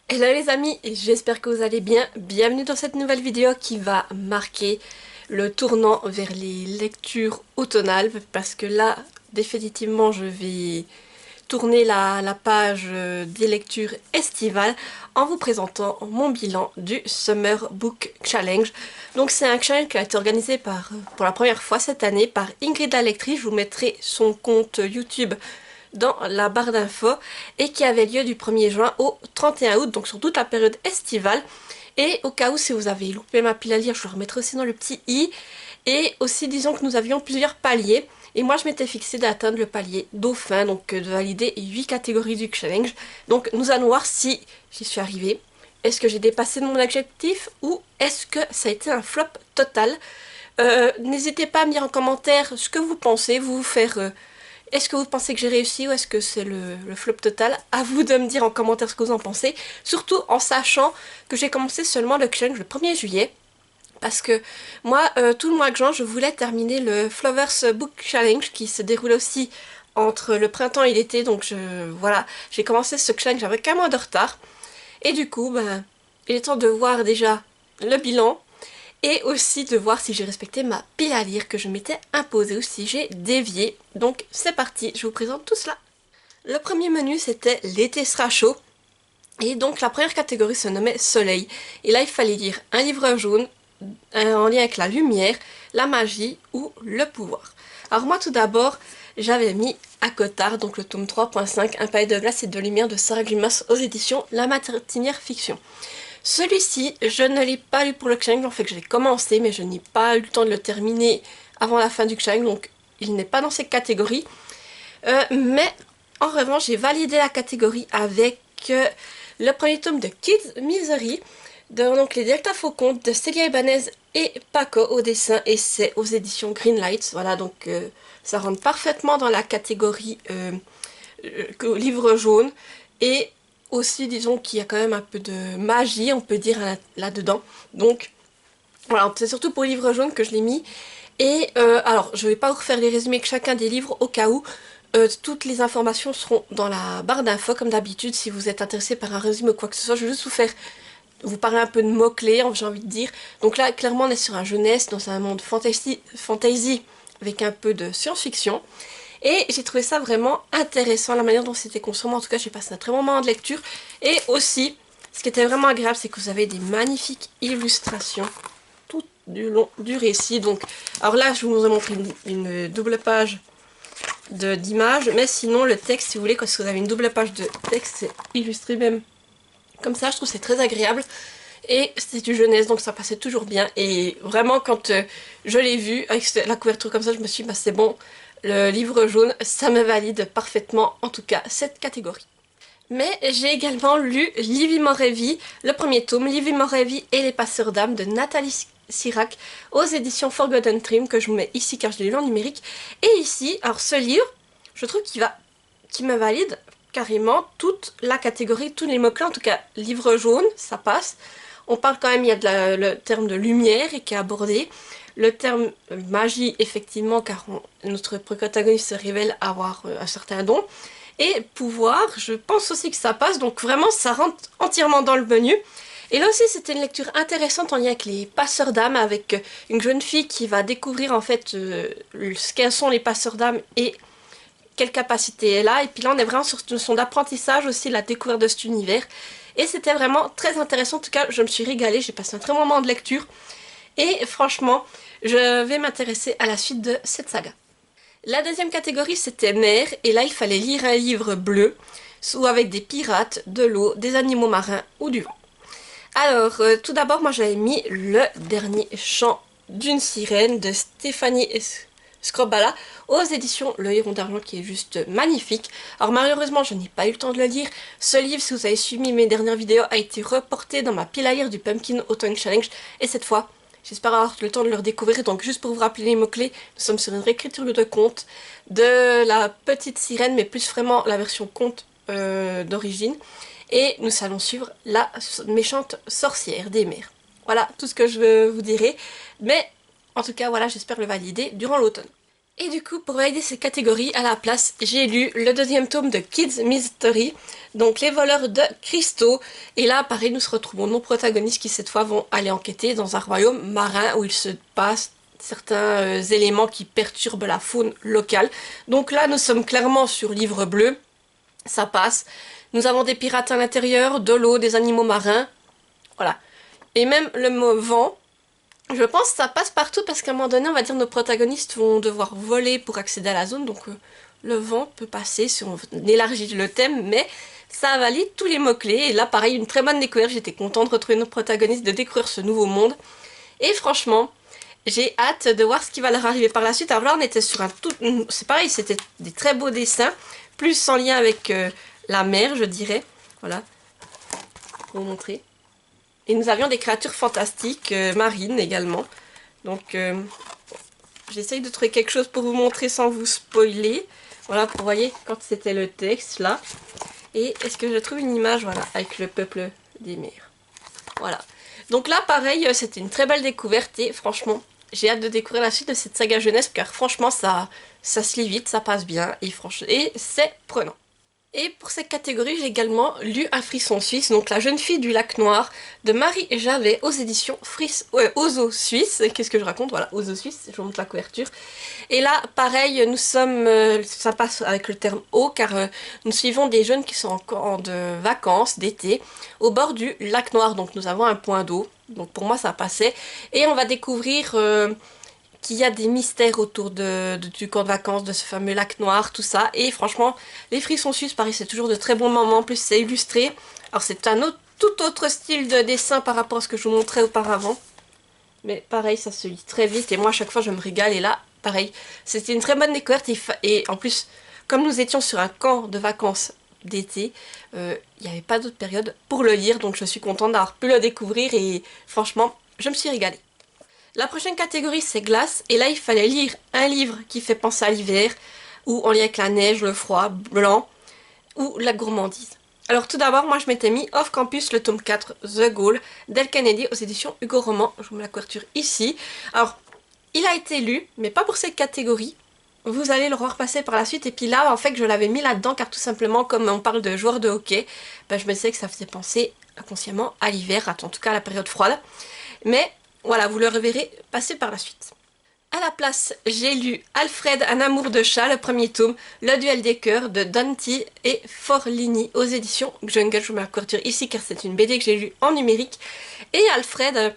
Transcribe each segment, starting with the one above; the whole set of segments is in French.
Hello les amis, j'espère que vous allez bien. Bienvenue dans cette nouvelle vidéo qui va marquer le tournant vers les lectures automnales parce que là, définitivement, je vais tourner la page des lectures estivales en vous présentant mon bilan du Summer Book Challenge. Donc c'est un challenge qui a été organisé pour la première fois cette année par Ingrid la lectrice. Je vous mettrai son compte YouTube dans la barre d'infos et qui avait lieu du 1er juin au 31 août, donc sur toute la période estivale. Et au cas où si vous avez loupé ma pile à lire, je vous la remettrai aussi dans le petit i. Et aussi disons que nous avions plusieurs paliers. Et moi je m'étais fixé d'atteindre le palier dauphin, donc de valider 8 catégories du challenge. Donc nous allons voir si j'y suis arrivée. Est-ce que j'ai dépassé mon objectif ou est-ce que ça a été un flop total? N'hésitez pas à me dire en commentaire ce que vous pensez, est-ce que vous pensez que j'ai réussi ou est-ce que c'est le flop total? À vous de me dire en commentaire ce que vous en pensez. Surtout en sachant que j'ai commencé seulement le challenge le 1er juillet. Parce que moi, tout le mois de juin, je voulais terminer le Flowers Book Challenge qui se déroule aussi entre le printemps et l'été. Donc voilà, j'ai commencé ce challenge avec un mois de retard. Et du coup, ben, il est temps de voir déjà le bilan. Et aussi de voir si j'ai respecté ma pile à lire que je m'étais imposée ou si j'ai dévié. Donc c'est parti, je vous présente tout cela. Le premier menu c'était l'été sera chaud. Et donc la première catégorie se nommait soleil. Et là il fallait lire un livre jaune en lien avec la lumière, la magie ou le pouvoir. Alors moi tout d'abord j'avais mis à Cotard, donc le tome 3.5, Un palais de glace et de lumière de Sarah Glumas aux éditions La Martinière Fiction. Celui-ci, je ne l'ai pas lu pour le challenge, en fait que je l'ai commencé, mais je n'ai pas eu le temps de le terminer avant la fin du challenge, donc il n'est pas dans cette catégorie. Mais en revanche, j'ai validé la catégorie avec le premier tome de Kids Misery, donc les directeurs faux comptes de Célia Ibanez et Paco au dessin, et c'est aux éditions Greenlight. Voilà, donc ça rentre parfaitement dans la catégorie livre jaune, et aussi disons qu'il y a quand même un peu de magie on peut dire là-dedans, donc voilà, c'est surtout pour livre jaune que je l'ai mis. Et alors je vais pas vous refaire les résumés de chacun des livres au cas où, toutes les informations seront dans la barre d'infos comme d'habitude. Si vous êtes intéressé par un résumé ou quoi que ce soit, je vais juste vous parler un peu de mots-clés, j'ai envie de dire. Donc là clairement on est sur un jeunesse dans un monde fantasy avec un peu de science-fiction. Et j'ai trouvé ça vraiment intéressant, la manière dont c'était construit. En tout cas, j'ai passé un très bon moment de lecture. Et aussi, ce qui était vraiment agréable, c'est que vous avez des magnifiques illustrations tout du long du récit. Donc, alors là, je vous ai montré une double page d'images. Mais sinon, le texte, si vous voulez, quand vous avez une double page de texte, c'est illustré même comme ça. Je trouve que c'est très agréable. Et c'est du jeunesse, donc ça passait toujours bien. Et vraiment, quand je l'ai vu avec la couverture comme ça, je me suis dit, bah c'est bon, le livre jaune, ça me valide parfaitement, en tout cas, cette catégorie. Mais j'ai également lu Livy Morevi, le premier tome, Livy Morevi et les passeurs d'âmes de Nathalie Sirac aux éditions Forgotten Dream, que je vous mets ici car je l'ai lu en numérique. Et ici, alors ce livre, je trouve qu'il me valide carrément toute la catégorie, tous les mots-clés, en tout cas, livre jaune, ça passe. On parle quand même, il y a le terme de lumière et qui est abordé. Le terme magie, effectivement, car notre protagoniste se révèle avoir un certain don. Et pouvoir, je pense aussi que ça passe, donc vraiment ça rentre entièrement dans le menu. Et là aussi c'était une lecture intéressante en lien avec les passeurs d'âmes, avec une jeune fille qui va découvrir en fait ce qu'elles sont les passeurs d'âmes et quelle capacité elle a. Et puis là on est vraiment sur son apprentissage aussi, la découverte de cet univers. Et c'était vraiment très intéressant, en tout cas je me suis régalée, j'ai passé un très bon moment de lecture. Et franchement, je vais m'intéresser à la suite de cette saga. La deuxième catégorie c'était mer, et là il fallait lire un livre bleu, ou avec des pirates, de l'eau, des animaux marins ou du vent. Alors, tout d'abord moi j'avais mis Le dernier chant d'une sirène de Stéphanie Scrobala aux éditions Le Héron d'Argent, qui est juste magnifique. Alors malheureusement je n'ai pas eu le temps de le lire. Ce livre, si vous avez suivi mes dernières vidéos, a été reporté dans ma pile à lire du Pumpkin Autumn Challenge, et cette fois j'espère avoir le temps de le redécouvrir. Donc juste pour vous rappeler les mots-clés, nous sommes sur une réécriture de conte de la petite sirène, mais plus vraiment la version conte d'origine. Et nous allons suivre la méchante sorcière des mers. Voilà tout ce que je vous dirai. Mais en tout cas, voilà, j'espère le valider durant l'automne. Et du coup, pour valider ces catégories, à la place, j'ai lu le deuxième tome de Kids Mystery, donc Les voleurs de cristaux. Et là, pareil, nous retrouvons nos protagonistes qui cette fois vont aller enquêter dans un royaume marin où il se passe certains éléments qui perturbent la faune locale. Donc là, nous sommes clairement sur livre bleu, ça passe. Nous avons des pirates à l'intérieur, de l'eau, des animaux marins, voilà. Et même le mot vent, je pense que ça passe partout parce qu'à un moment donné, on va dire nos protagonistes vont devoir voler pour accéder à la zone, donc le vent peut passer si on élargit le thème, mais ça valide tous les mots-clés. Et là, pareil, une très bonne découverte, j'étais contente de retrouver nos protagonistes, de découvrir ce nouveau monde. Et franchement, j'ai hâte de voir ce qui va leur arriver par la suite. Alors là, on était sur un tout... C'est pareil, c'était des très beaux dessins, plus en lien avec la mer, je dirais. Voilà, pour vous montrer. Et nous avions des créatures fantastiques, marines également. Donc, j'essaye de trouver quelque chose pour vous montrer sans vous spoiler. Voilà, vous voyez, quand c'était le texte, là. Et est-ce que je trouve une image, voilà, avec le peuple des mers. Voilà. Donc là, pareil, c'était une très belle découverte. Et franchement, j'ai hâte de découvrir la suite de cette saga jeunesse. Car franchement, ça se lit vite, ça passe bien. Et c'est prenant. Et pour cette catégorie, j'ai également lu Un frisson suisse, donc La jeune fille du lac noir, de Marie Javet, aux éditions Ozo Suisse. Qu'est-ce que je raconte? Voilà, Ozo Suisse, je vous montre la couverture. Et là, pareil, nous sommes, ça passe avec le terme eau, car nous suivons des jeunes qui sont en camp de vacances, d'été, au bord du lac noir. Donc nous avons un point d'eau, donc pour moi ça passait. Et on va découvrir... qu'il y a des mystères autour du camp de vacances, de ce fameux lac noir, tout ça. Et franchement, les frissons suisses, pareil, c'est toujours de très bons moments. En plus, c'est illustré. Alors, c'est un autre, tout autre style de dessin par rapport à ce que je vous montrais auparavant. Mais pareil, ça se lit très vite. Et moi, à chaque fois, je me régale. Et là, pareil, c'était une très bonne découverte. Et en plus, comme nous étions sur un camp de vacances d'été, il n'y avait pas d'autre période pour le lire. Donc, je suis contente d'avoir pu le découvrir. Et franchement, je me suis régalée. La prochaine catégorie, c'est glace, et là il fallait lire un livre qui fait penser à l'hiver, ou en lien avec la neige, le froid, blanc, ou la gourmandise. Alors tout d'abord, moi je m'étais mis Off Campus, le tome 4, The Goal, d'El Kennedy aux éditions Hugo Roman. Je vous mets la couverture ici. Alors, il a été lu, mais pas pour cette catégorie. Vous allez le repasser par la suite, et puis là, en fait, je l'avais mis là-dedans, car tout simplement, comme on parle de joueurs de hockey, ben, je me disais que ça faisait penser inconsciemment à l'hiver, en tout cas à la période froide. Mais voilà, vous le reverrez passer par la suite. À la place, j'ai lu Alfred, un amour de chat, le premier tome, Le duel des cœurs de Dante et Forlini aux éditions Jungle. Je vous mets la couverture ici car c'est une BD que j'ai lue en numérique. Et Alfred,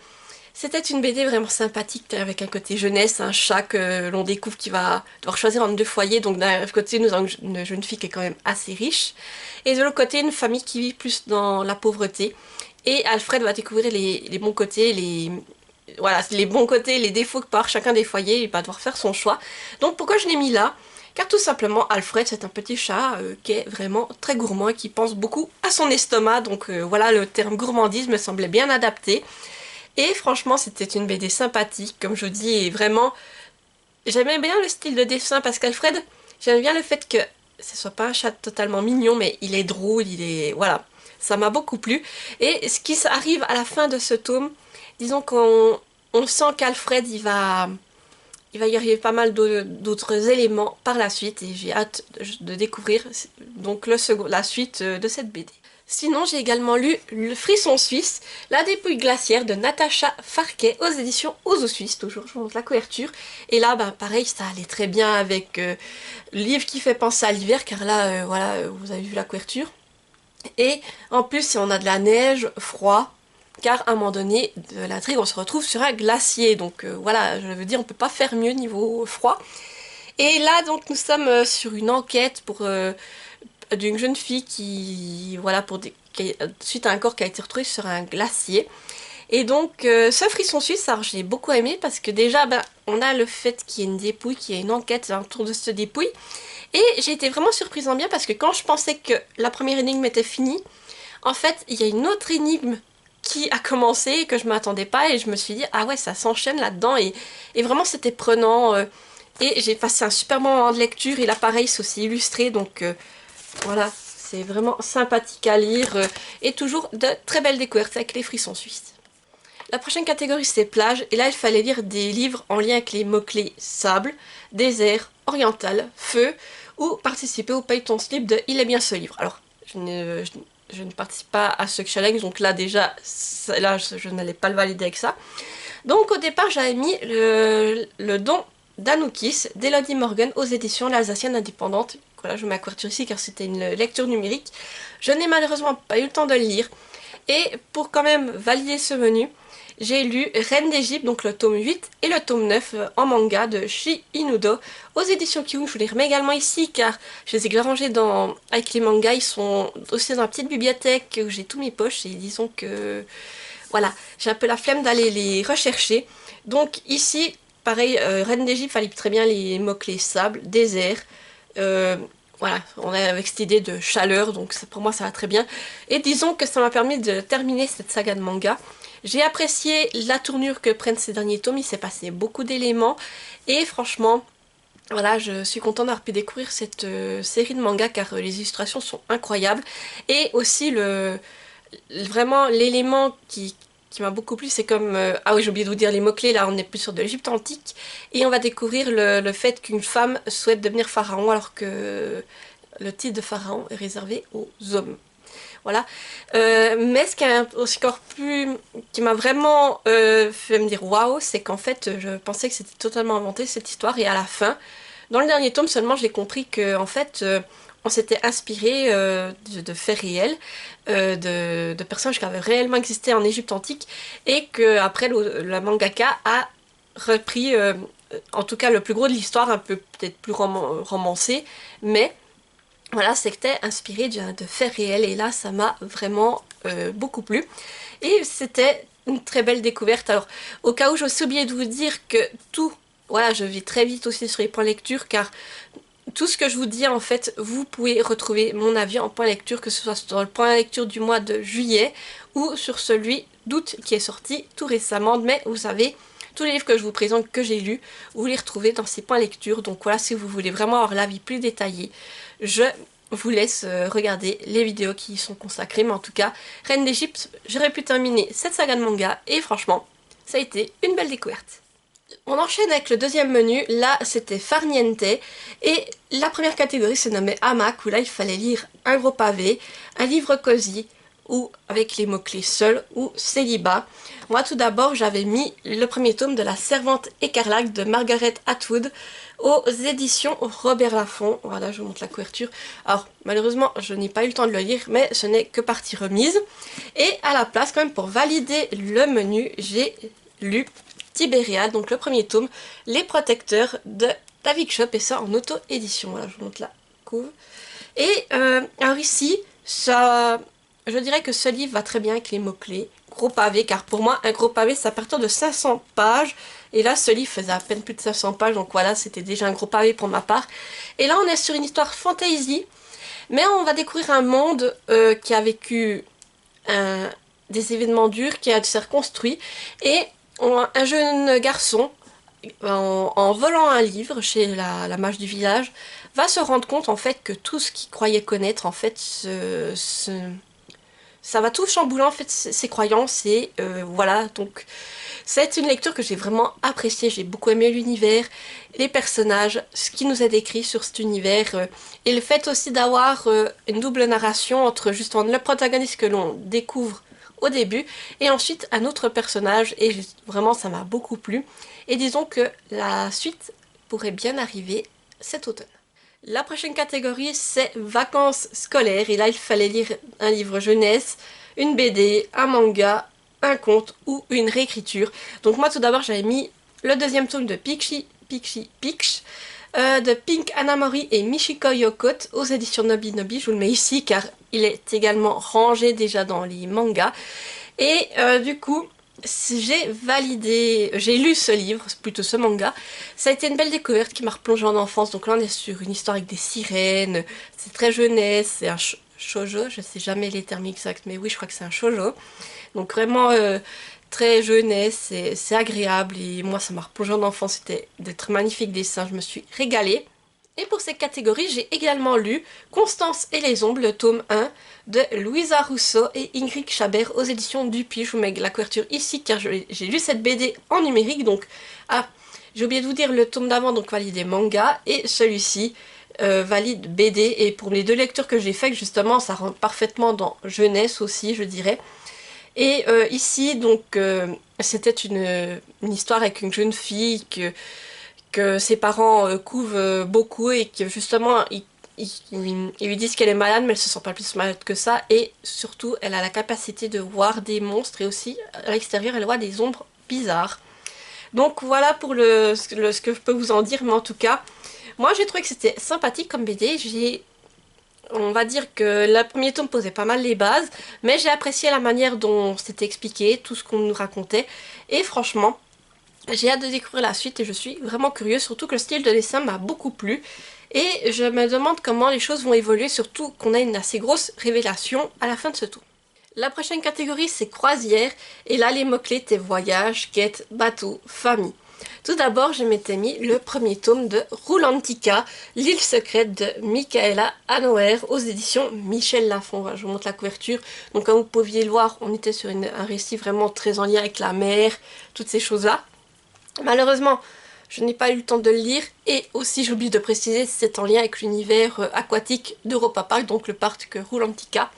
c'était une BD vraiment sympathique avec un côté jeunesse, un chat que l'on découvre qui va devoir choisir entre deux foyers. Donc d'un côté, nous avons une jeune fille qui est quand même assez riche et de l'autre côté, une famille qui vit plus dans la pauvreté. Et Alfred va découvrir les bons côtés, voilà, les bons côtés, les défauts que par chacun des foyers, il va devoir faire son choix. Donc pourquoi je l'ai mis là? Car tout simplement, Alfred, c'est un petit chat qui est vraiment très gourmand et qui pense beaucoup à son estomac. Donc voilà, le terme gourmandise me semblait bien adapté. Et franchement, c'était une BD sympathique, comme je dis, et vraiment, j'aimais bien le style de dessin parce qu'Alfred, j'aime bien le fait que ce soit pas un chat totalement mignon, mais il est drôle, il est... Voilà, ça m'a beaucoup plu. Et ce qui arrive à la fin de ce tome, disons qu'on sent qu'Alfred, il va y arriver pas mal d'autres éléments par la suite et j'ai hâte de découvrir donc la suite de cette BD. Sinon, j'ai également lu Le Frisson Suisse, La dépouille glaciaire de Natacha Farquet aux éditions Ozo Suisse, toujours, je vous montre la couverture. Et là, ben, pareil, ça allait très bien avec le livre qui fait penser à l'hiver, car là, voilà, vous avez vu la couverture. Et en plus, si on a de la neige, froid, car à un moment donné de l'intrigue, on se retrouve sur un glacier. Donc voilà, je veux dire, on peut pas faire mieux niveau froid. Et là, donc, nous sommes sur une enquête pour d'une jeune fille qui, voilà, suite à un corps qui a été retrouvé sur un glacier. Et donc, ce frisson suisse, alors j'ai beaucoup aimé parce que déjà, ben, on a le fait qu'il y ait une dépouille, qu'il y ait une enquête autour de cette dépouille. Et j'ai été vraiment surprise en bien parce que quand je pensais que la première énigme était finie, en fait, il y a une autre énigme qui a commencé et que je m'attendais pas et je me suis dit, ah ouais, ça s'enchaîne là-dedans et vraiment c'était prenant. Et j'ai passé un super moment de lecture et là, pareil, c'est aussi illustré, donc voilà, c'est vraiment sympathique à lire et toujours de très belles découvertes avec les frissons suisses. La prochaine catégorie c'est plage, et là il fallait lire des livres en lien avec les mots-clés sable, désert, oriental, feu, ou participer au Paye ton slip de Il est bien ce livre. Alors, je ne participe pas à ce challenge, donc là déjà, je n'allais pas le valider avec ça. Donc au départ j'avais mis le don d'Anoukis d'Elodie Morgan aux éditions L'Alsacienne Indépendante. Voilà, je mets ma couverture ici car c'était une lecture numérique. Je n'ai malheureusement pas eu le temps de le lire. Et pour quand même valider ce menu, j'ai lu Reine d'Égypte, donc le tome 8 et le tome 9 en manga de Shi Inudo aux éditions Kiun. Je vous les remets également ici car je les ai déjà rangés avec les mangas. Ils sont aussi dans la petite bibliothèque où j'ai tous mes poches et disons que voilà, j'ai un peu la flemme d'aller les rechercher. Donc ici, pareil, Reine d'Égypte, fallait très bien les mots-clés sable, désert. euh, voilà, on est avec cette idée de chaleur, donc pour moi ça va très bien. Et disons que ça m'a permis de terminer cette saga de manga. J'ai apprécié la tournure que prennent ces derniers tomes, il s'est passé beaucoup d'éléments. Et franchement, voilà, je suis contente d'avoir pu découvrir cette série de mangas car les illustrations sont incroyables. Et aussi vraiment l'élément qui m'a beaucoup plu, c'est comme... ah oui, j'ai oublié de vous dire les mots-clés, là on est plus sur de l'Égypte antique. Et on va découvrir le fait qu'une femme souhaite devenir pharaon alors que le titre de pharaon est réservé aux hommes. Voilà. Mais ce qui est aussi encore plus... qui m'a vraiment fait me dire waouh, c'est qu'en fait je pensais que c'était totalement inventé cette histoire et à la fin, dans le dernier tome seulement, j'ai compris que en fait on s'était inspiré de faits réels, de personnages qui avaient réellement existé en Égypte antique et que après la mangaka a repris en tout cas le plus gros de l'histoire, un peu peut-être plus romancé, mais voilà, c'était inspiré de faits réels et là ça m'a vraiment beaucoup plu. Et c'était une très belle découverte. Alors au cas où j'ai aussi oublié de vous dire que tout, voilà, je vais très vite aussi sur les points lecture car tout ce que je vous dis en fait, vous pouvez retrouver mon avis en point lecture, que ce soit sur le point lecture du mois de juillet ou sur celui d'août qui est sorti tout récemment. Mais vous savez, tous les livres que je vous présente, que j'ai lus, vous les retrouvez dans ces points lecture. Donc voilà, si vous voulez vraiment avoir l'avis plus détaillé, je vous laisse regarder les vidéos qui y sont consacrées. Mais en tout cas, Reine d'Égypte, j'aurais pu terminer cette saga de manga et franchement, ça a été une belle découverte. On enchaîne avec le deuxième menu, là c'était Farniente, et la première catégorie se nommait Hamac, où là il fallait lire un gros pavé, un livre cosy, ou avec les mots-clés seul, ou célibat. Moi tout d'abord j'avais mis le premier tome de La Servante écarlate de Margaret Atwood aux éditions Robert Laffont. Voilà, je vous montre la couverture. Alors malheureusement je n'ai pas eu le temps de le lire, mais ce n'est que partie remise. Et à la place quand même pour valider le menu, j'ai lu Tibériade, donc le premier tome, Les Protecteurs de David Shop, et ça en auto-édition. Voilà, je vous montre la couve. Et alors ici, ça, je dirais que ce livre va très bien avec les mots-clés. Gros pavé, car pour moi, un gros pavé, c'est à partir de 500 pages. Et là, ce livre faisait à peine plus de 500 pages, donc voilà, c'était déjà un gros pavé pour ma part. Et là, on est sur une histoire fantasy, mais on va découvrir un monde qui a vécu des événements durs, qui a été reconstruit, et un jeune garçon, en volant un livre chez la mage du village, va se rendre compte en fait que tout ce qu'il croyait connaître, en fait, ça va tout chambouler en fait ses croyances et voilà, donc c'est une lecture que j'ai vraiment appréciée, j'ai beaucoup aimé l'univers, les personnages, ce qui nous est décrit sur cet univers et le fait aussi d'avoir une double narration entre justement le protagoniste que l'on découvre au début et ensuite un autre personnage et vraiment ça m'a beaucoup plu et disons que la suite pourrait bien arriver cet automne. La prochaine catégorie c'est vacances scolaires et là il fallait lire un livre jeunesse, une BD, un manga, un conte ou une réécriture. Donc moi tout d'abord j'avais mis le deuxième tome de Pixie Pix de Pink Anamori et Michiko Yokot aux éditions Nobi Nobi. Je vous le mets ici car il est également rangé déjà dans les mangas. Et du coup, j'ai lu ce livre, plutôt ce manga. Ça a été une belle découverte qui m'a replongé en enfance. Donc là on est sur une histoire avec des sirènes, c'est très jeunesse, c'est un shoujo, je sais jamais les termes exacts, mais oui je crois que c'est un shoujo. Donc vraiment très jeunesse, c'est agréable et moi ça m'a replongé en enfance, c'était des très magnifiques dessins, je me suis régalée. Et pour cette catégorie, j'ai également lu Constance et les ombres, le tome 1 de Louisa Rousseau et Ingrid Chabert aux éditions Dupuis. Je vous mets la couverture ici car j'ai lu cette BD en numérique. Donc, j'ai oublié de vous dire, le tome d'avant donc validé manga et celui-ci valide BD. Et pour les deux lectures que j'ai faites, justement, ça rentre parfaitement dans jeunesse aussi, je dirais. Et ici, donc, c'était une histoire avec une jeune fille que ses parents couvent beaucoup et que justement ils lui disent qu'elle est malade mais elle se sent pas plus malade que ça et surtout elle a la capacité de voir des monstres et aussi à l'extérieur elle voit des ombres bizarres. Donc voilà pour ce que je peux vous en dire, mais en tout cas moi j'ai trouvé que c'était sympathique comme BD. On va dire que le premier tome posait pas mal les bases, mais j'ai apprécié la manière dont c'était expliqué, tout ce qu'on nous racontait et franchement j'ai hâte de découvrir la suite et je suis vraiment curieuse, surtout que le style de dessin m'a beaucoup plu. Et je me demande comment les choses vont évoluer, surtout qu'on a une assez grosse révélation à la fin de ce tour. La prochaine catégorie c'est croisière, et là les mots-clés étaient voyage, quête, bateau, famille. Tout d'abord, je m'étais mis le premier tome de Rulantica, l'île secrète de Michaela Anoer aux éditions Michel Lafon. Voilà, je vous montre la couverture. Donc comme vous pouviez le voir, on était sur un récit vraiment très en lien avec la mer, toutes ces choses-là. Malheureusement, je n'ai pas eu le temps de le lire et aussi j'oublie de préciser c'est en lien avec l'univers aquatique d'Europa Park, donc le parc Rulantica.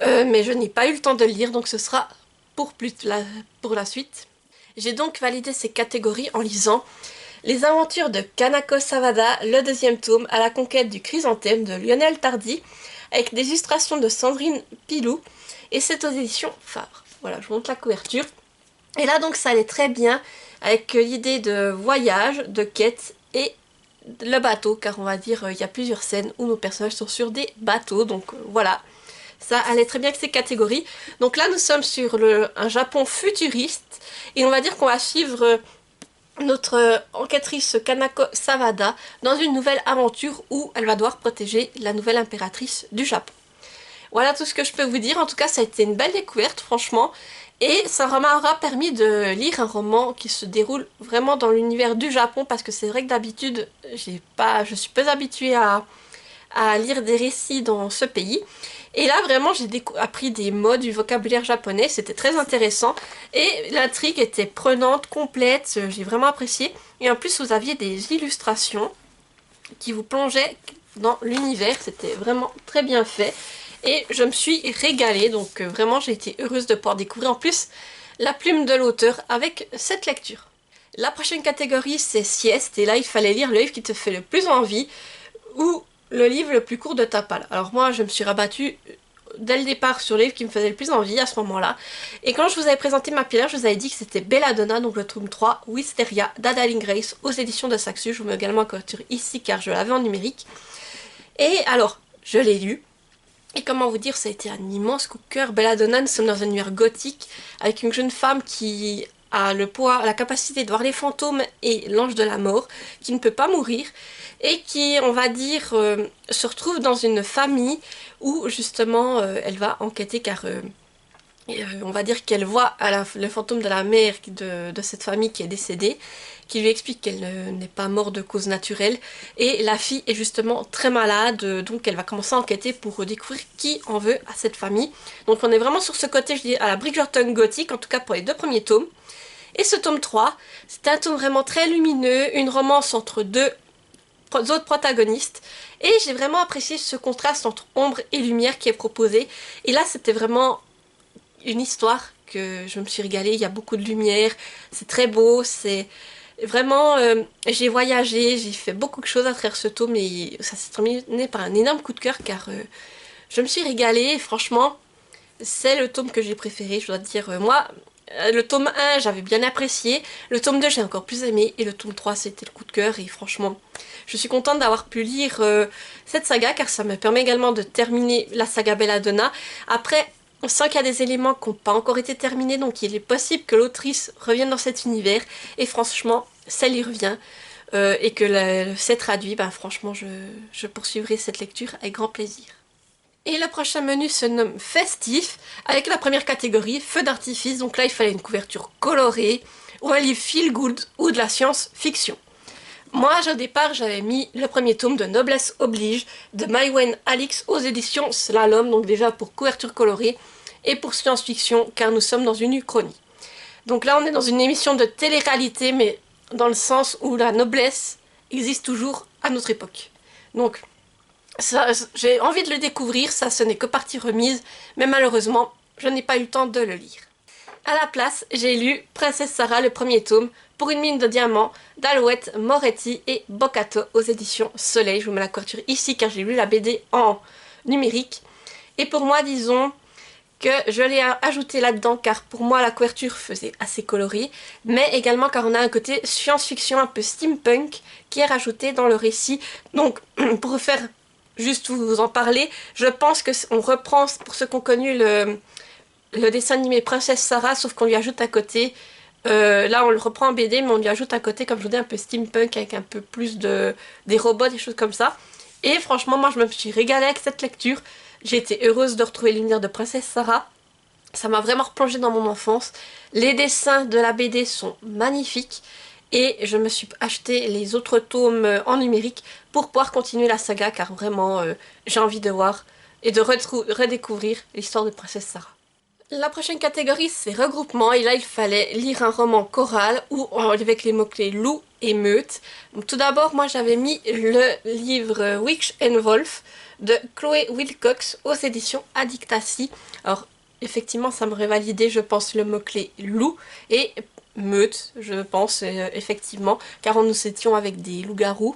Mais je n'ai pas eu le temps de le lire donc ce sera pour la suite. J'ai donc validé ces catégories en lisant Les aventures de Kanako Savada, le deuxième tome à la conquête du chrysanthème de Lionel Tardy avec des illustrations de Sandrine Pilou et c'est aux éditions Fabre. Voilà, je vous montre la couverture. Et là donc ça allait très bien avec l'idée de voyage, de quête et le bateau, car on va dire il y a plusieurs scènes où nos personnages sont sur des bateaux, donc voilà. Ça allait très bien avec ces catégories. Donc là nous sommes sur un Japon futuriste et on va dire qu'on va suivre notre enquêtrice Kanako Savada dans une nouvelle aventure où elle va devoir protéger la nouvelle impératrice du Japon. Voilà tout ce que je peux vous dire. En tout cas, ça a été une belle découverte, franchement. Et ça m'aura permis de lire un roman qui se déroule vraiment dans l'univers du Japon, parce que c'est vrai que d'habitude, je suis peu habituée à lire des récits dans ce pays. Et là, vraiment, j'ai appris des mots, du vocabulaire japonais. C'était très intéressant. Et l'intrigue était prenante, complète. J'ai vraiment apprécié. Et en plus, vous aviez des illustrations qui vous plongeaient dans l'univers. C'était vraiment très bien fait. Et je me suis régalée, donc vraiment j'ai été heureuse de pouvoir découvrir en plus la plume de l'auteur avec cette lecture. La prochaine catégorie c'est sieste, et là il fallait lire le livre qui te fait le plus envie ou le livre le plus court de ta palle. Alors moi je me suis rabattue dès le départ sur le livre qui me faisait le plus envie à ce moment-là. Et quand je vous avais présenté ma pile, je vous avais dit que c'était Belladonna, donc le tome 3, Wisteria d'Adaline Grace aux éditions de Saxus. Je vous mets également la couverture ici car je l'avais en numérique. Et alors, je l'ai lu. Et comment vous dire, ça a été un immense coup de cœur. Belladonna, nous sommes dans un univers gothique avec une jeune femme qui a la capacité de voir les fantômes et l'ange de la mort, qui ne peut pas mourir et qui, on va dire, se retrouve dans une famille où justement elle va enquêter car on va dire qu'elle voit le fantôme de la mère de cette famille qui est décédée, qui lui explique qu'elle n'est pas morte de cause naturelle, et la fille est justement très malade, donc elle va commencer à enquêter pour découvrir qui en veut à cette famille. Donc on est vraiment sur ce côté, je dis, à la Bridgerton gothique, en tout cas pour les deux premiers tomes. Et ce tome 3, c'est un tome vraiment très lumineux, une romance entre deux autres protagonistes, et j'ai vraiment apprécié ce contraste entre ombre et lumière qui est proposé. Et là c'était vraiment une histoire que je me suis régalée, il y a beaucoup de lumière, c'est très beau, c'est vraiment, j'ai voyagé, j'ai fait beaucoup de choses à travers ce tome et ça s'est terminé par un énorme coup de cœur car je me suis régalée et franchement c'est le tome que j'ai préféré, je dois dire. Moi, le tome 1 j'avais bien apprécié, le tome 2 j'ai encore plus aimé et le tome 3 c'était le coup de cœur et franchement je suis contente d'avoir pu lire cette saga car ça me permet également de terminer la saga Belladonna. Après, on sent qu'il y a des éléments qui n'ont pas encore été terminés, donc il est possible que l'autrice revienne dans cet univers, et franchement, ça y revient, et que c'est traduit, ben franchement, je poursuivrai cette lecture avec grand plaisir. Et le prochain menu se nomme Festif, avec la première catégorie, Feu d'artifice, donc là il fallait une couverture colorée, ou un livre feel good, ou de la science-fiction. Moi, au départ, j'avais mis le premier tome de Noblesse Oblige de Maïwenn Alix aux éditions Slalom, donc déjà pour couverture colorée et pour science-fiction, car nous sommes dans une uchronie. Donc là, on est dans une émission de télé-réalité, mais dans le sens où la noblesse existe toujours à notre époque. Donc, j'ai envie de le découvrir, ça ce n'est que partie remise, mais malheureusement, je n'ai pas eu le temps de le lire. À la place, j'ai lu Princesse Sarah, le premier tome, pour une mine de diamants, d'Alouette, Moretti et Bocato aux éditions Soleil. Je vous mets la couverture ici car j'ai lu la BD en numérique. Et pour moi, disons que je l'ai ajouté là-dedans car pour moi la couverture faisait assez colorée, mais également car on a un côté science-fiction un peu steampunk qui est rajouté dans le récit. Donc pour faire juste vous en parler, je pense qu'on reprend, pour ceux qui ont connu le dessin animé Princesse Sarah, sauf qu'on lui ajoute à côté, là on le reprend en BD, mais on lui ajoute à côté, comme je vous dis, un peu steampunk avec un peu plus des robots, des choses comme ça. Et franchement, moi je me suis régalée avec cette lecture. J'ai été heureuse de retrouver l'univers de Princesse Sarah. Ça m'a vraiment replongée dans mon enfance. Les dessins de la BD sont magnifiques. Et je me suis acheté les autres tomes en numérique pour pouvoir continuer la saga, car vraiment j'ai envie de voir et de redécouvrir l'histoire de Princesse Sarah. La prochaine catégorie, c'est regroupement, et là il fallait lire un roman choral ou avec les mots-clés loup et meute. Donc, tout d'abord, moi j'avais mis le livre Witch and Wolf de Chloé Wilcox aux éditions Addictacy. Alors effectivement ça m'aurait validé, je pense, le mot-clé loup et meute, je pense, effectivement, car nous étions avec des loups-garous.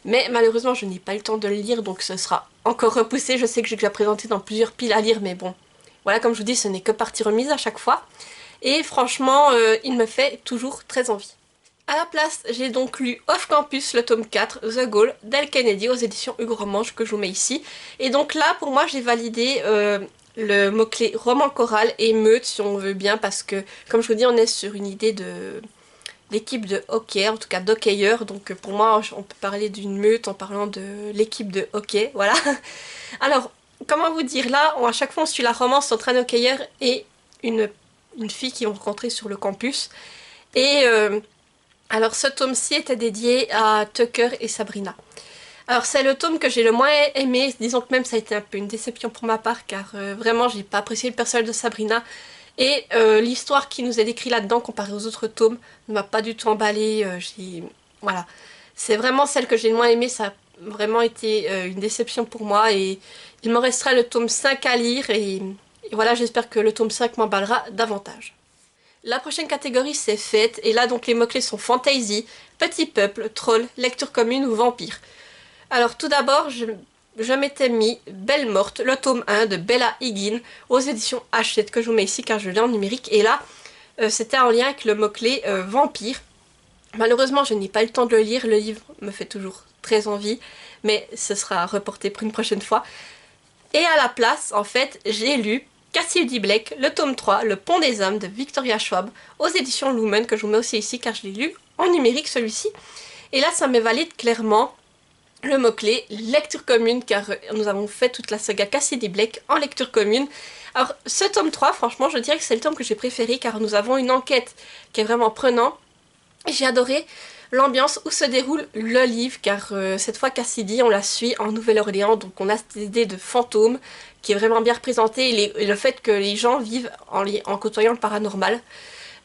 Mais malheureusement je n'ai pas eu le temps de le lire, donc ce sera encore repoussé. Je sais que j'ai déjà présenté dans plusieurs piles à lire, mais bon. Voilà, comme je vous dis, ce n'est que partie remise à chaque fois. Et franchement, il me fait toujours très envie. À la place, j'ai donc lu Off Campus, le tome 4, The Goal, d'El Kennedy aux éditions Hugo Romanche, que je vous mets ici. Et donc là, pour moi, j'ai validé le mot-clé roman choral et meute, si on veut bien, parce que, comme je vous dis, on est sur une idée d'équipe de hockey, en tout cas d'hockeyeurs. Donc pour moi, on peut parler d'une meute en parlant de l'équipe de hockey, voilà. Alors, comment vous dire, là, à chaque fois on suit la romance entre un hockeyeur et une fille qu'ils vont rencontrer sur le campus. Et alors ce tome-ci était dédié à Tucker et Sabrina. Alors c'est le tome que j'ai le moins aimé, disons que même ça a été un peu une déception pour ma part, car vraiment j'ai pas apprécié le personnage de Sabrina. Et l'histoire qui nous est décrite là-dedans comparée aux autres tomes ne m'a pas du tout emballée. Voilà, c'est vraiment celle que j'ai le moins aimée, ça a vraiment été une déception pour moi. Et il me restera le tome 5 à lire et voilà, j'espère que le tome 5 m'emballera davantage. La prochaine catégorie c'est fête, et là donc les mots-clés sont fantasy, petit peuple, troll, lecture commune ou vampire. Alors tout d'abord, je m'étais mis Belle Morte, le tome 1 de Bella Higgin aux éditions Hachette, que je vous mets ici car je l'ai en numérique, et là c'était en lien avec le mot-clé vampire. Malheureusement je n'ai pas eu le temps de le lire, le livre me fait toujours très envie, mais ce sera reporté pour une prochaine fois. Et à la place, en fait, j'ai lu Cassidy Blake, le tome 3, Le Pont des Hommes de Victoria Schwab, aux éditions Lumen, que je vous mets aussi ici car je l'ai lu en numérique celui-ci. Et là, ça me valide clairement le mot-clé lecture commune, car nous avons fait toute la saga Cassidy Blake en lecture commune. Alors, ce tome 3, franchement, je dirais que c'est le tome que j'ai préféré, car nous avons une enquête qui est vraiment prenante. J'ai adoré l'ambiance où se déroule le livre, car cette fois Cassidy on la suit en Nouvelle-Orléans, donc on a cette idée de fantôme qui est vraiment bien représentée, et le fait que les gens vivent en côtoyant le paranormal.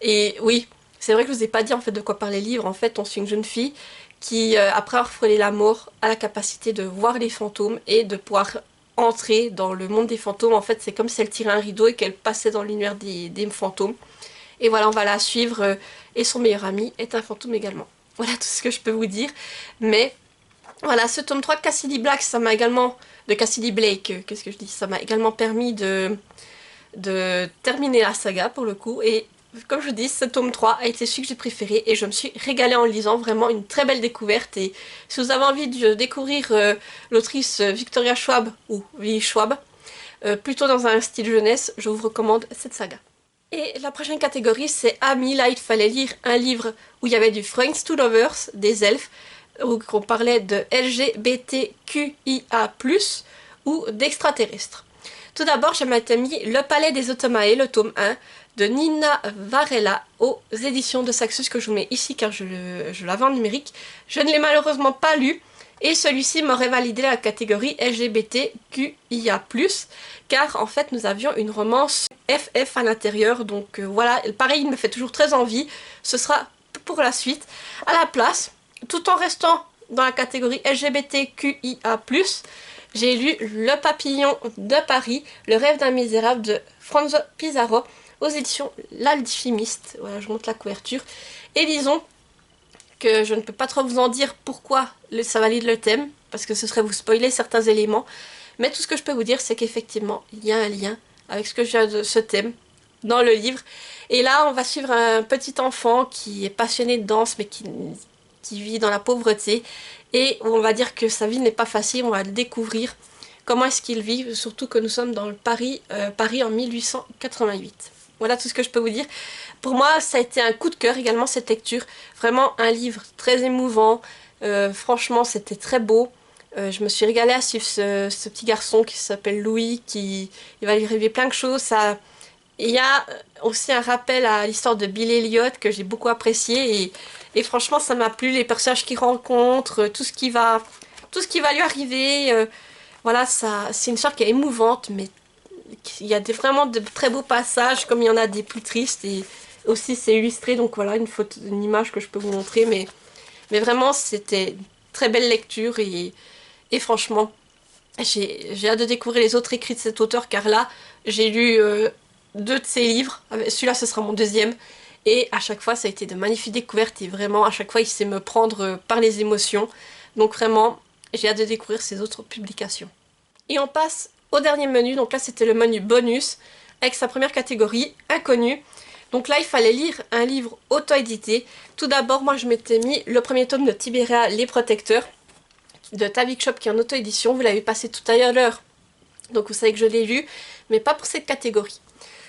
Et oui, c'est vrai que je vous ai pas dit en fait de quoi parle les livres. En fait on suit une jeune fille qui après avoir frôlé la mort a la capacité de voir les fantômes et de pouvoir entrer dans le monde des fantômes. En fait c'est comme si elle tirait un rideau et qu'elle passait dans l'univers des fantômes. Et voilà, on va la suivre, et son meilleur ami est un fantôme également. Voilà tout ce que je peux vous dire. Mais voilà, ce tome 3 de Cassidy Blake, ça m'a également... De Cassidy Blake, qu'est-ce que je dis? Ça m'a également permis de terminer la saga pour le coup. Et comme je vous dis, ce tome 3 a été celui que j'ai préféré et je me suis régalée en le lisant. Vraiment une très belle découverte. Et si vous avez envie de découvrir l'autrice Victoria Schwab, ou Vie Schwab, plutôt dans un style jeunesse, je vous recommande cette saga. Et la prochaine catégorie c'est Amis. Là il fallait lire un livre où il y avait du Friends to Lovers, des elfes, où on parlait de LGBTQIA+, ou d'extraterrestres. Tout d'abord je m'étais mis Le Palais des Automae, le tome 1 de Nina Varela aux éditions de Saxus que je vous mets ici car je l'avais en numérique. Je ne l'ai malheureusement pas lu et celui-ci m'aurait validé la catégorie LGBTQIA+, car en fait nous avions une romance FF à l'intérieur, donc voilà, pareil, il me fait toujours très envie. Ce sera pour la suite. À la place, tout en restant dans la catégorie LGBTQIA+, j'ai lu Le Papillon de Paris, Le rêve d'un misérable de Franzo Pizarro aux éditions L'Alchimiste. Voilà, je montre la couverture. Et disons que je ne peux pas trop vous en dire pourquoi ça valide le thème, parce que ce serait vous spoiler certains éléments. Mais tout ce que je peux vous dire, c'est qu'effectivement, il y a un lien avec ce que je viens de ce thème dans le livre. Et là, on va suivre un petit enfant qui est passionné de danse, mais qui vit dans la pauvreté. Et on va dire que sa vie n'est pas facile, on va le découvrir. Comment est-ce qu'il vit, surtout que nous sommes dans le Paris en 1888. Voilà tout ce que je peux vous dire. Pour moi, ça a été un coup de cœur également cette lecture. Vraiment un livre très émouvant. Franchement, c'était très beau. Je me suis régalée à suivre ce petit garçon qui s'appelle Louis, il va lui arriver plein de choses. Il y a aussi un rappel à l'histoire de Bill Elliott que j'ai beaucoup apprécié et franchement ça m'a plu, les personnages qu'il rencontre, tout ce qui va lui arriver. Voilà, c'est une histoire qui est émouvante, mais il y a vraiment de très beaux passages, comme il y en a des plus tristes, et aussi c'est illustré, donc voilà une image que je peux vous montrer, mais vraiment c'était une très belle lecture et franchement j'ai hâte de découvrir les autres écrits de cet auteur, car là j'ai lu 2 de ses livres, celui-là ce sera mon deuxième, et à chaque fois ça a été de magnifiques découvertes et vraiment à chaque fois il sait me prendre par les émotions, donc vraiment j'ai hâte de découvrir ses autres publications. Et on passe au dernier menu, donc là c'était le menu bonus avec sa première catégorie, inconnu. Donc là il fallait lire un livre auto-édité. Tout d'abord moi je m'étais mis le premier tome de Tibéria Les Protecteurs de Tavik Shop qui est en auto-édition, vous l'avez passé tout à l'heure, donc vous savez que je l'ai lu, mais pas pour cette catégorie.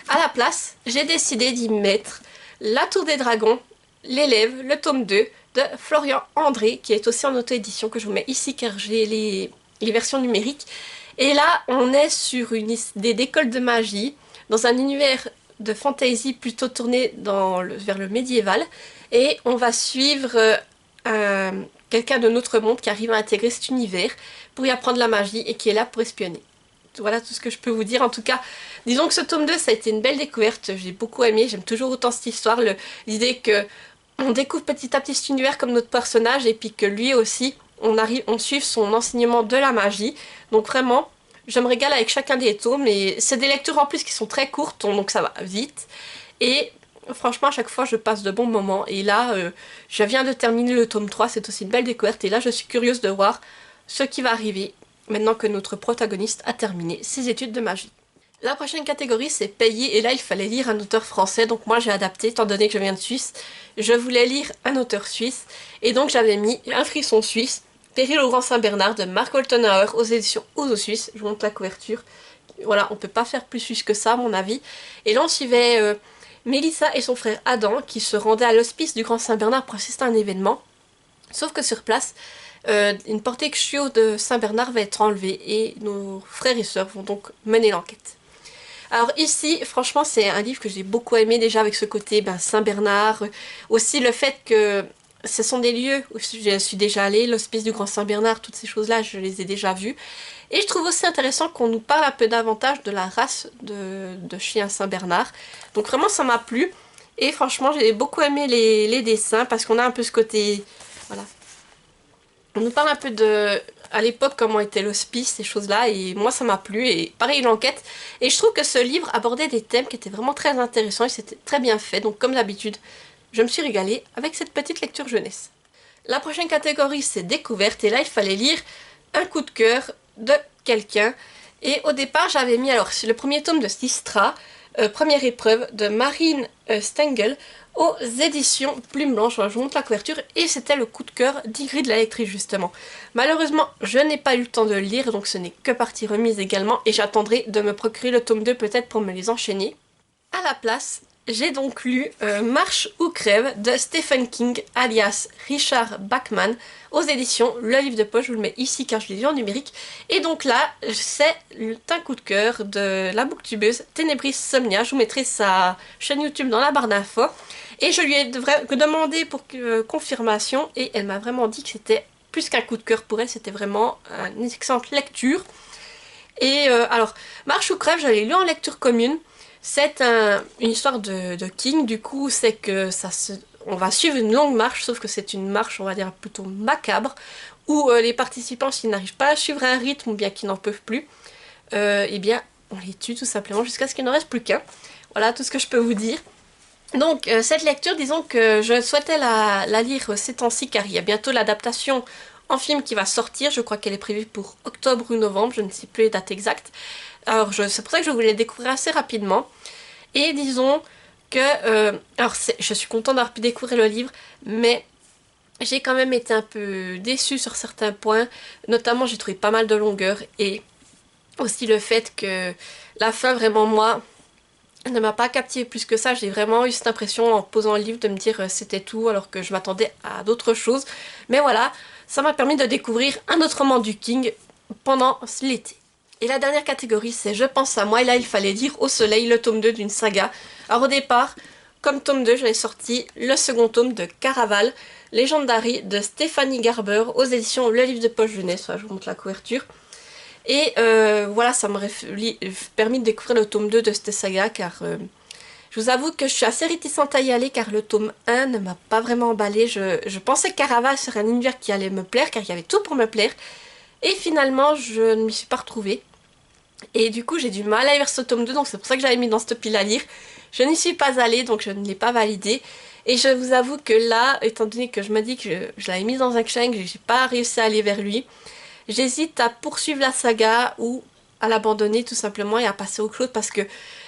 À la place, j'ai décidé d'y mettre La Tour des Dragons, L'Élève, le tome 2 de Florian André, qui est aussi en auto-édition, que je vous mets ici car j'ai les versions numériques. Et là, on est sur des écoles de magie, dans un univers de fantasy plutôt tourné vers le médiéval. Et on va suivre quelqu'un de notre monde qui arrive à intégrer cet univers pour y apprendre la magie et qui est là pour espionner. Voilà tout ce que je peux vous dire. En tout cas, disons que ce tome 2, ça a été une belle découverte. J'ai beaucoup aimé, j'aime toujours autant cette histoire. L'idée que on découvre petit à petit cet univers comme notre personnage et puis que lui aussi, on suive son enseignement de la magie. Donc vraiment, je me régale avec chacun des tomes. Et c'est des lectures en plus qui sont très courtes, donc ça va vite. Et franchement, à chaque fois, je passe de bons moments. Et là, je viens de terminer le tome 3, c'est aussi une belle découverte. Et là, je suis curieuse de voir ce qui va arriver maintenant que notre protagoniste a terminé ses études de magie. La prochaine catégorie c'est payer, et là il fallait lire un auteur français, donc moi j'ai adapté, étant donné que je viens de Suisse, je voulais lire un auteur suisse, et donc j'avais mis Un frisson suisse, Péril au Grand Saint-Bernard de Marc Holtenauer aux éditions Ouzo Suisse. Je vous montre la couverture, voilà, on peut pas faire plus suisse que ça à mon avis. Et là on suivait Mélissa et son frère Adam qui se rendaient à l'hospice du Grand Saint-Bernard pour assister à un événement, sauf que sur place, une portée Xio de Saint-Bernard va être enlevée et nos frères et sœurs vont donc mener l'enquête. Alors ici, franchement, c'est un livre que j'ai beaucoup aimé déjà avec ce côté Saint-Bernard. Aussi le fait que ce sont des lieux où je suis déjà allée, l'hospice du Grand Saint-Bernard, toutes ces choses-là, je les ai déjà vues. Et je trouve aussi intéressant qu'on nous parle un peu davantage de la race de chien Saint-Bernard. Donc vraiment, ça m'a plu. Et franchement, j'ai beaucoup aimé les dessins parce qu'on a un peu ce côté... Voilà. On nous parle un peu de, à l'époque, comment était l'hospice, ces choses-là, et moi ça m'a plu, et pareil l'enquête. Et je trouve que ce livre abordait des thèmes qui étaient vraiment très intéressants, et c'était très bien fait, donc comme d'habitude, je me suis régalée avec cette petite lecture jeunesse. La prochaine catégorie c'est découverte, et là il fallait lire un coup de cœur de quelqu'un, et au départ j'avais mis, alors c'est le premier tome de Sistra, première épreuve de Marine Stengel, aux éditions Plume Blanche. Je vous montre la couverture et c'était le coup de cœur d'Ygritte la lectrice justement. Malheureusement je n'ai pas eu le temps de le lire, donc ce n'est que partie remise également, et j'attendrai de me procurer le tome 2 peut-être pour me les enchaîner. À la place, J'ai donc lu Marche ou crève de Stephen King alias Richard Bachman aux éditions Le Livre de Poche, je vous le mets ici car je l'ai lu en numérique. Et donc là, c'est un coup de cœur de la booktubeuse Ténébris Somnia, je vous mettrai sa chaîne YouTube dans la barre d'infos. Et je lui ai demandé pour confirmation et elle m'a vraiment dit que c'était plus qu'un coup de cœur pour elle, c'était vraiment une excellente lecture. Et alors, Marche ou crève, je l'ai lu en lecture commune. C'est une histoire de King, du coup c'est que on va suivre une longue marche, sauf que c'est une marche on va dire plutôt macabre, où les participants s'ils n'arrivent pas à suivre un rythme ou bien qu'ils n'en peuvent plus, eh bien on les tue tout simplement jusqu'à ce qu'il n'en reste plus qu'un. Voilà tout ce que je peux vous dire. Donc cette lecture, disons que je souhaitais la lire ces temps-ci car il y a bientôt l'adaptation en film qui va sortir, je crois qu'elle est prévue pour octobre ou novembre, je ne sais plus les dates exactes. Alors c'est pour ça que je voulais le découvrir assez rapidement. Et disons que... alors je suis contente d'avoir pu découvrir le livre, mais j'ai quand même été un peu déçue sur certains points. Notamment j'ai trouvé pas mal de longueur et aussi le fait que la fin vraiment moi ne m'a pas captivée plus que ça. J'ai vraiment eu cette impression en posant le livre de me dire c'était tout alors que je m'attendais à d'autres choses. Mais voilà, ça m'a permis de découvrir un autre roman du King pendant l'été. Et la dernière catégorie, c'est Je pense à moi. Et là, il fallait dire Au soleil, le tome 2 d'une saga. Alors au départ, comme tome 2, j'avais sorti le second tome de Caraval, Legendary de Stéphanie Garber aux éditions Le Livre de Poche Jeunesse. Enfin, je vous montre la couverture. Et voilà, ça m'aurait permis de découvrir le tome 2 de cette saga car je vous avoue que je suis assez réticente à y aller car le tome 1 ne m'a pas vraiment emballé. Je pensais que Caraval serait un univers qui allait me plaire car il y avait tout pour me plaire. Et finalement, je ne m'y suis pas retrouvée. Et du coup, j'ai du mal à aller vers ce tome 2, donc c'est pour ça que j'avais mis dans cette pile à lire. Je n'y suis pas allée, donc je ne l'ai pas validé. Et je vous avoue que là, étant donné que je me dis que je l'avais mis dans un challenge et que j'ai pas réussi à aller vers lui, j'hésite à poursuivre la saga ou à l'abandonner tout simplement et à passer au clos parce que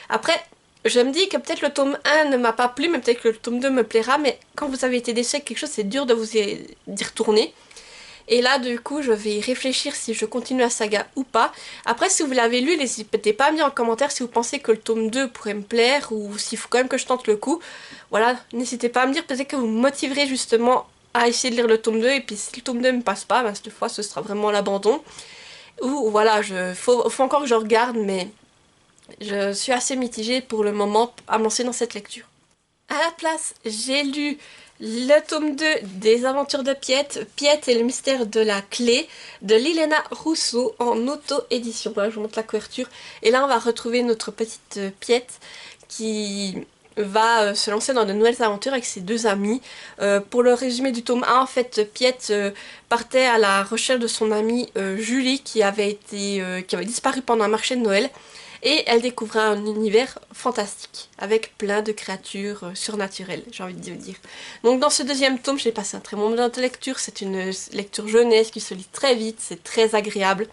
après, je me dis que peut-être le tome 1 ne m'a pas plu, mais peut-être que le tome 2 me plaira, mais quand vous avez été déçu avec quelque chose, c'est dur de vous d'y retourner. Et là, du coup, je vais réfléchir si je continue la saga ou pas. Après, si vous l'avez lu, n'hésitez pas à me dire en commentaire si vous pensez que le tome 2 pourrait me plaire ou s'il faut quand même que je tente le coup. Voilà, n'hésitez pas à me dire, peut-être que vous me motiverez justement à essayer de lire le tome 2. Et puis si le tome 2 ne me passe pas, ben, cette fois, ce sera vraiment l'abandon. Ou voilà, faut encore que je regarde, mais je suis assez mitigée pour le moment à me lancer dans cette lecture. À la place, j'ai lu le tome 2 des aventures de Piette, Piette et le mystère de la clé de Lilena Rousseau en auto-édition. Voilà, je vous montre la couverture. Et là, on va retrouver notre petite Piette qui va se lancer dans de nouvelles aventures avec ses deux amis. Pour le résumé du tome 1, en fait, Piette partait à la recherche de son amie Julie qui avait disparu pendant un marché de Noël. Et elle découvrait un univers fantastique, avec plein de créatures surnaturelles, j'ai envie de dire. Donc dans ce deuxième tome, j'ai passé un très bon moment de lecture, c'est une lecture jeunesse qui se lit très vite, c'est très agréable.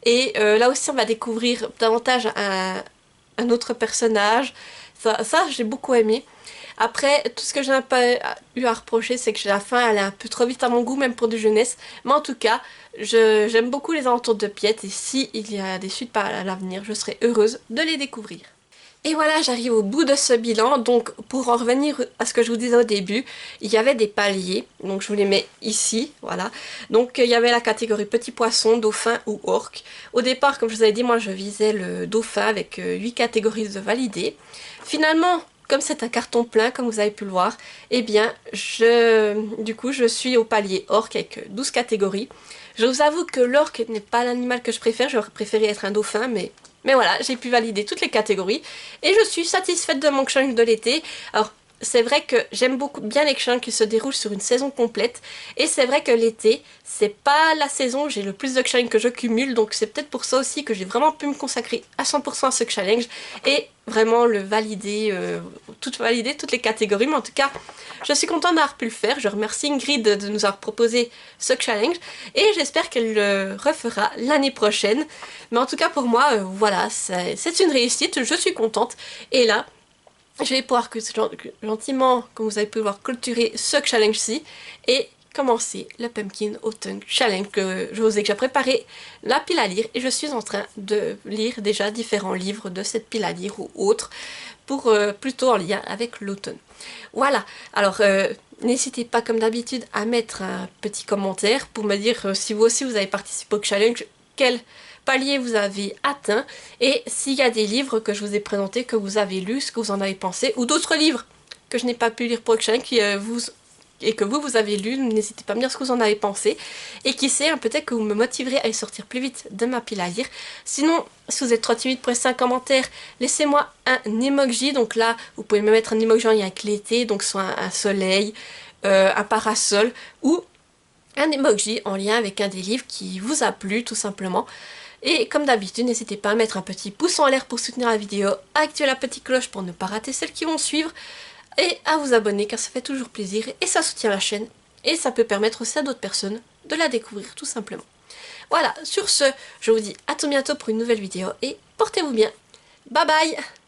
Et là aussi, on va découvrir davantage un autre personnage, ça j'ai beaucoup aimé. Après, tout ce que j'ai un peu eu à reprocher, c'est que la fin, elle est un peu trop vite à mon goût, même pour du jeunesse. Mais en tout cas, j'aime beaucoup les aventures de Piette et si il y a des suites à l'avenir, je serai heureuse de les découvrir. Et voilà, j'arrive au bout de ce bilan. Donc, pour en revenir à ce que je vous disais au début, il y avait des paliers. Donc, je vous les mets ici, voilà. Donc, il y avait la catégorie petit poisson, dauphin ou orque. Au départ, comme je vous avais dit, moi, je visais le dauphin avec 8 catégories de validées. Finalement, comme c'est un carton plein, comme vous avez pu le voir, eh bien, du coup, je suis au palier orque avec 12 catégories. Je vous avoue que l'orque n'est pas l'animal que je préfère, j'aurais préféré être un dauphin, mais voilà, j'ai pu valider toutes les catégories. Et je suis satisfaite de mon challenge de l'été. Alors, c'est vrai que j'aime beaucoup bien les challenges qui se déroulent sur une saison complète. Et c'est vrai que l'été, c'est pas la saison où j'ai le plus de challenges que je cumule. Donc c'est peut-être pour ça aussi que j'ai vraiment pu me consacrer à 100% à ce challenge. Et vraiment le valider, valider toutes les catégories. Mais en tout cas, je suis contente d'avoir pu le faire. Je remercie Ingrid de nous avoir proposé ce challenge. Et j'espère qu'elle le refera l'année prochaine. Mais en tout cas pour moi, voilà, c'est une réussite. Je suis contente. Et là, je vais pouvoir gentiment, comme vous avez pu le voir, clôturer ce challenge-ci et commencer le Pumpkin Autumn Challenge que je vous ai déjà préparé la pile à lire et je suis en train de lire déjà différents livres de cette pile à lire ou autres pour plutôt en lien avec l'automne. Voilà, alors n'hésitez pas comme d'habitude à mettre un petit commentaire pour me dire si vous aussi vous avez participé au challenge, quel palier vous avez atteint et s'il y a des livres que je vous ai présentés, que vous avez lus, ce que vous en avez pensé, ou d'autres livres que je n'ai pas pu lire pour le challenge et que vous avez lu, n'hésitez pas à me dire ce que vous en avez pensé. Et qui sait, peut-être que vous me motiverez à y sortir plus vite de ma pile à lire. Sinon, si vous êtes trop timide pour laisser un commentaire, laissez-moi un emoji. Donc là, vous pouvez me mettre un emoji en lien avec l'été, donc soit un soleil, un parasol, ou un emoji en lien avec un des livres qui vous a plu, tout simplement. Et comme d'habitude, n'hésitez pas à mettre un petit pouce en l'air pour soutenir la vidéo, à activer la petite cloche pour ne pas rater celles qui vont suivre, et à vous abonner car ça fait toujours plaisir et ça soutient la chaîne et ça peut permettre aussi à d'autres personnes de la découvrir tout simplement. Voilà, sur ce, je vous dis à tout bientôt pour une nouvelle vidéo et portez-vous bien. Bye bye!